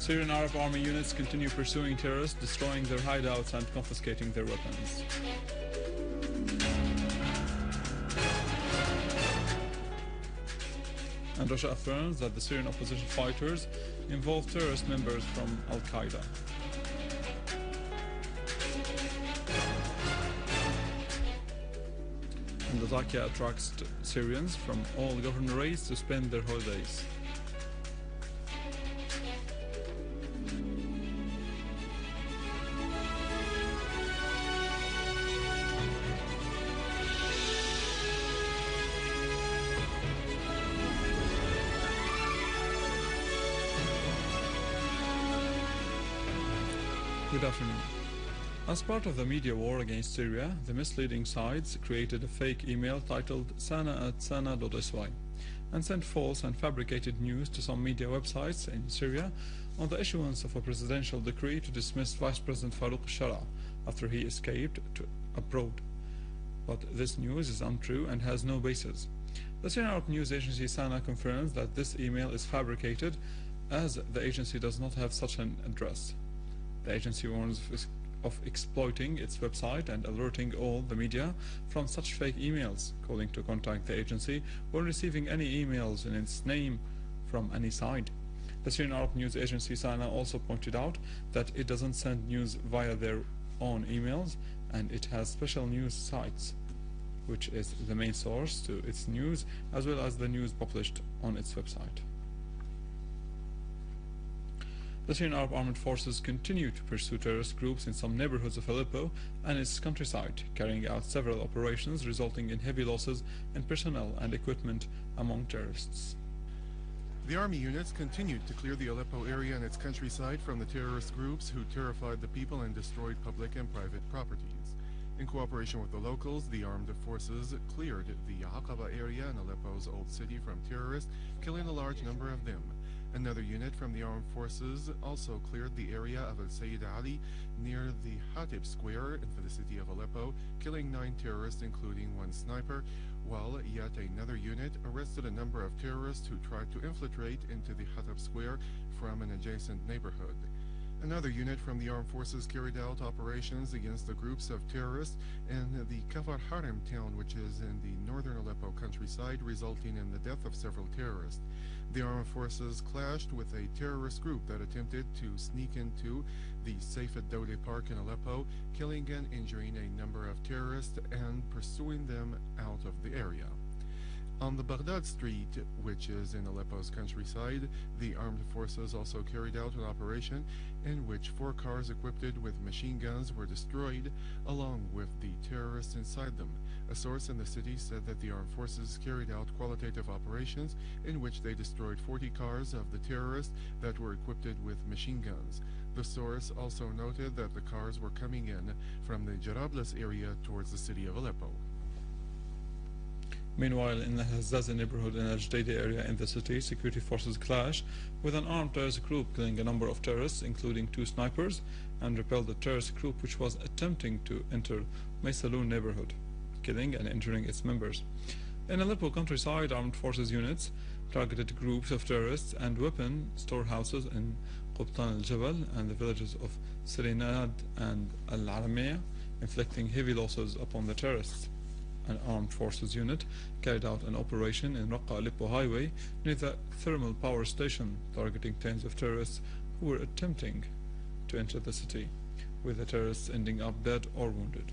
Syrian Arab Army units continue pursuing terrorists, destroying their hideouts and confiscating their weapons. And Russia affirms that the Syrian opposition fighters involve terrorist members from Al-Qaeda. And Latakia attracts Syrians from all governorates to spend their holidays. Good afternoon. As part of the media war against Syria, the misleading sites created a fake email titled sana@sana.sy and sent false and fabricated news to some media websites in Syria on the issuance of a presidential decree to dismiss Vice President Farouk al-Shara after he escaped abroad. But this news is untrue and has no basis. The Syrian Arab news agency Sana confirms that this email is fabricated, as the agency does not have such an address. The agency warns of exploiting its website and alerting all the media from such fake emails, calling to contact the agency when receiving any emails in its name from any side. The Syrian Arab news agency Sana also pointed out that it doesn't send news via their own emails, and it has special news sites, which is the main source to its news, as well as the news published on its website. The Syrian Arab armed forces continue to pursue terrorist groups in some neighborhoods of Aleppo and its countryside, carrying out several operations resulting in heavy losses in personnel and equipment among terrorists. The army units continued to clear the Aleppo area and its countryside from the terrorist groups who terrified the people and destroyed public and private properties. In cooperation with the locals, the armed forces cleared the Aqaba area in Aleppo's old city from terrorists, killing a large number of them. Another unit from the armed forces also cleared the area of Al-Sayyid Ali near the Hatib Square in the city of Aleppo, killing 9 terrorists including 1 sniper, while yet another unit arrested a number of terrorists who tried to infiltrate into the Hatib Square from an adjacent neighborhood. Another unit from the armed forces carried out operations against the groups of terrorists in the Kafar Harim town, which is in the northern Aleppo countryside, resulting in the death of several terrorists. The armed forces clashed with a terrorist group that attempted to sneak into the Saif ad-Dawla Park in Aleppo, killing and injuring a number of terrorists and pursuing them out of the area. On the Baghdad Street, which is in Aleppo's countryside, the armed forces also carried out an operation in which 4 cars equipped with machine guns were destroyed, along with the terrorists inside them. A source in the city said that the armed forces carried out qualitative operations in which they destroyed 40 cars of the terrorists that were equipped with machine guns. The source also noted that the cars were coming in from the Jarablus area towards the city of Aleppo. Meanwhile, in the Hazzaza neighborhood in Al-Jadayda area in the city, security forces clashed with an armed terrorist group, killing a number of terrorists, including 2 snipers, and repelled the terrorist group which was attempting to enter Maysaloon neighborhood, killing and injuring its members. In Aleppo countryside, armed forces units targeted groups of terrorists and weapon storehouses in Qubtan al-Jabal and the villages of Sirinad and Al-Aramiyah, inflicting heavy losses upon the terrorists. An armed forces unit carried out an operation in Raqqa-Aleppo highway near the thermal power station, targeting tens of terrorists who were attempting to enter the city, with the terrorists ending up dead or wounded.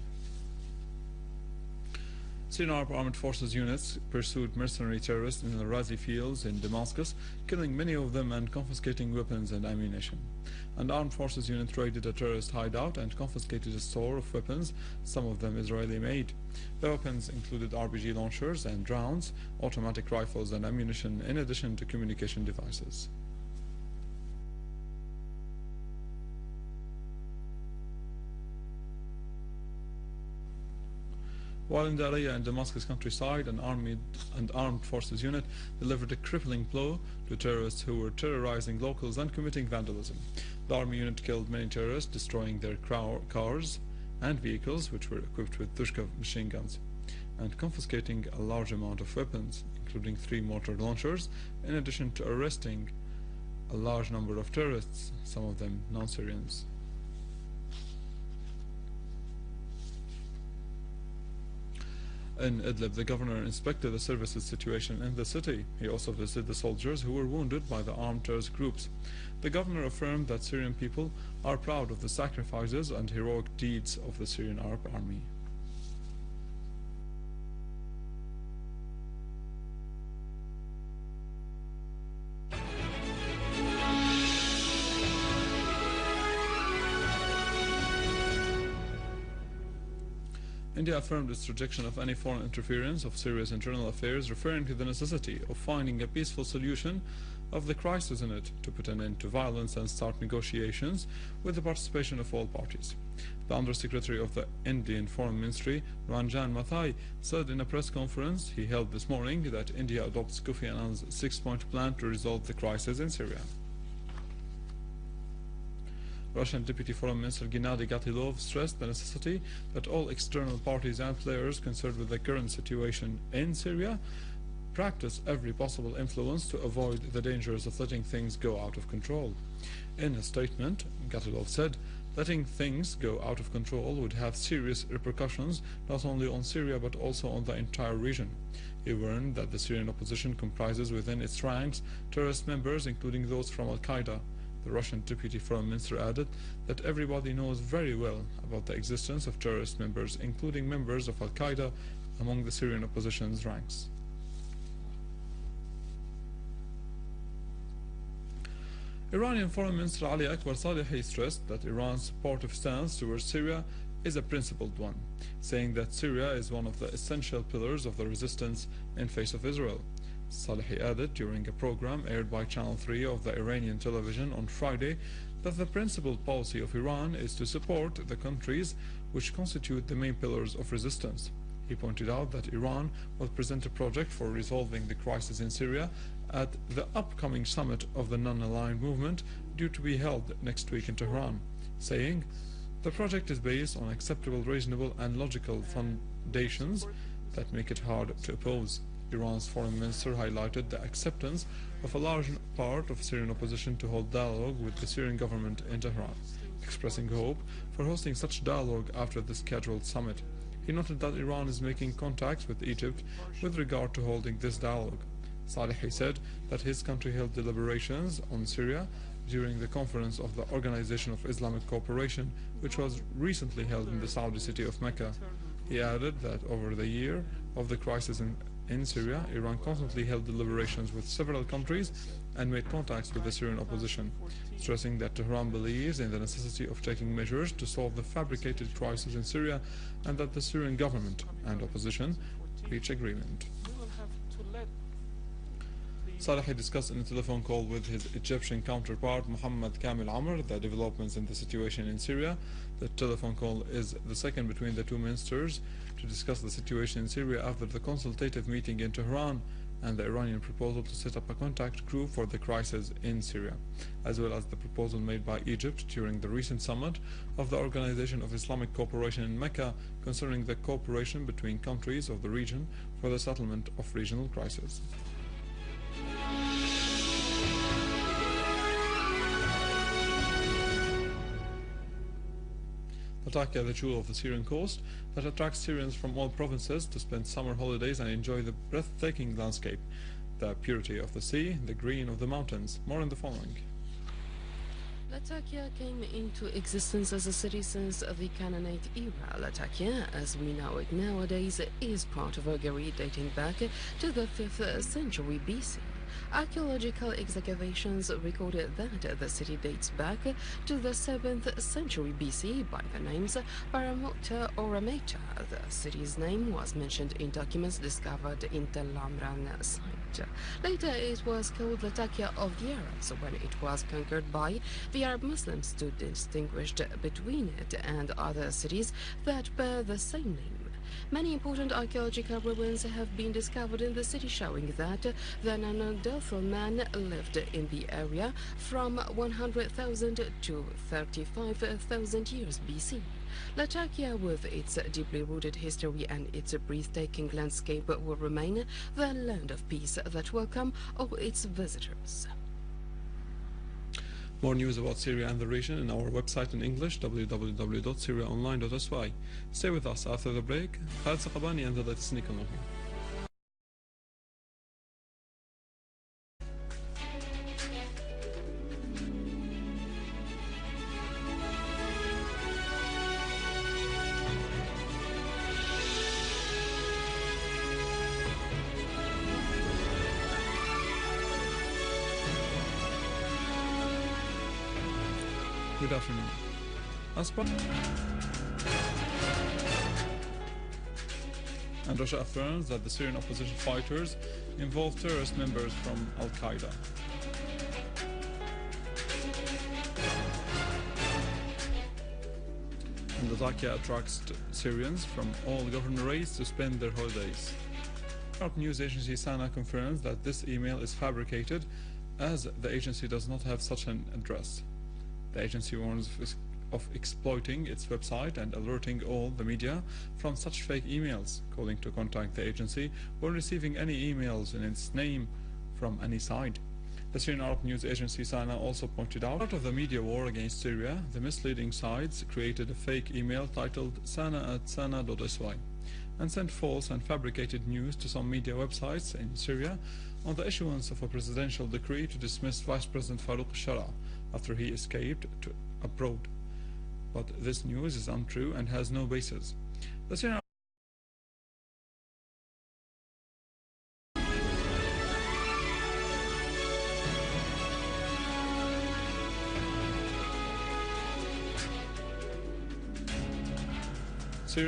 Syrian Arab armed forces units pursued mercenary terrorists in the Razi fields in Damascus, killing many of them and confiscating weapons and ammunition. An armed forces unit raided a terrorist hideout and confiscated a store of weapons, some of them Israeli-made. The weapons included RPG launchers and rounds, automatic rifles and ammunition, in addition to communication devices. While in Daraya and Damascus countryside, an armed forces unit delivered a crippling blow to terrorists who were terrorizing locals and committing vandalism. The army unit killed many terrorists, destroying their cars and vehicles, which were equipped with Dushka machine guns, and confiscating a large amount of weapons, including 3 mortar launchers, in addition to arresting a large number of tourists, some of them non-Syrians. In Idlib, the governor inspected the services situation in the city. He also visited the soldiers who were wounded by the armed terrorist groups. The governor affirmed that Syrian people are proud of the sacrifices and heroic deeds of the Syrian Arab Army. India affirmed its rejection of any foreign interference of Syria's internal affairs, referring to the necessity of finding a peaceful solution of the crisis in it to put an end to violence and start negotiations with the participation of all parties. The Undersecretary of the Indian Foreign Ministry, Ranjan Mathai, said in a press conference he held this morning that India adopts Kofi Annan's 6-point plan to resolve the crisis in Syria. Russian Deputy Foreign Minister Gennady Gatilov stressed the necessity that all external parties and players concerned with the current situation in Syria practice every possible influence to avoid the dangers of letting things go out of control. In a statement, Gatilov said, letting things go out of control would have serious repercussions not only on Syria but also on the entire region. He warned that the Syrian opposition comprises within its ranks terrorist members, including those from Al-Qaeda. The Russian Deputy Foreign Minister added that everybody knows very well about the existence of terrorist members, including members of Al-Qaeda, among the Syrian opposition's ranks. Iranian Foreign Minister Ali Akbar Salehi stressed that Iran's supportive stance towards Syria is a principled one, saying that Syria is one of the essential pillars of the resistance in face of Israel. Salehi added during a program aired by Channel 3 of the Iranian television on Friday that the principled policy of Iran is to support the countries which constitute the main pillars of resistance. He pointed out that Iran will present a project for resolving the crisis in Syria at the upcoming summit of the non-aligned movement due to be held next week in Tehran, saying, "The project is based on acceptable, reasonable and logical foundations that make it hard to oppose." Iran's foreign minister highlighted the acceptance of a large part of Syrian opposition to hold dialogue with the Syrian government in Tehran, expressing hope for hosting such dialogue after the scheduled summit. He noted that Iran is making contacts with Egypt with regard to holding this dialogue. Salehi said that his country held deliberations on Syria during the conference of the Organization of Islamic Cooperation, which was recently held in the Saudi city of Mecca. He added that over the year of the crisis in Syria, Iran constantly held deliberations with several countries and made contacts with the Syrian opposition, stressing that Tehran believes in the necessity of taking measures to solve the fabricated crisis in Syria and that the Syrian government and opposition reach agreement. Salehi discussed in a telephone call with his Egyptian counterpart Mohammed Kamil Amr the developments in the situation in Syria. The telephone call is the second between the two ministers to discuss the situation in Syria after the consultative meeting in Tehran and the Iranian proposal to set up a contact group for the crisis in Syria, as well as the proposal made by Egypt during the recent summit of the Organization of Islamic Cooperation in Mecca concerning the cooperation between countries of the region for the settlement of regional crises. Latakia, the jewel of the Syrian coast, that attracts Syrians from all provinces to spend summer holidays and enjoy the breathtaking landscape, the purity of the sea, the green of the mountains. More in the following. Latakia came into existence as a city since the Canaanite era. Latakia, as we know it nowadays, is part of a Gary dating back to the 5th century BC. Archaeological excavations recorded that the city dates back to the 7th century BC by the names Paramuta or Ameta. The city's name was mentioned in documents discovered in Tel Amran site. Later it was called Latakia of the Arabs when it was conquered by the Arab Muslims to distinguish between it and other cities that bear the same name. Many important archaeological ruins have been discovered in the city, showing that the Neanderthal man lived in the area from 100,000 to 35,000 years BC. Latakia, with its deeply rooted history and its breathtaking landscape, will remain the land of peace that welcomes all its visitors. More news about Syria and the region in our website in English, www.syriaonline.sy. Stay with us after the break. Khaled Saqabani and the latest in economy. Good afternoon. And Russia affirms that the Syrian opposition fighters involve terrorist members from Al-Qaeda. And Latakia attracts Syrians from all governorates to spend their holidays. News agency Sana confirms that this email is fabricated, as the agency does not have such an address. The agency warns of exploiting its website and alerting all the media from such fake emails, calling to contact the agency when receiving any emails in its name from any side. The Syrian Arab news agency Sana also pointed out, part of the media war against Syria, the misleading sites created a fake email titled sana@sana.sy and sent false and fabricated news to some media websites in Syria on the issuance of a presidential decree to dismiss Vice President Farouk al-Shara after he escaped abroad. But this news is untrue and has no basis. The Syrian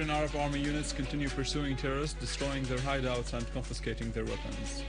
Arab army units continue pursuing terrorists, destroying their hideouts and confiscating their weapons.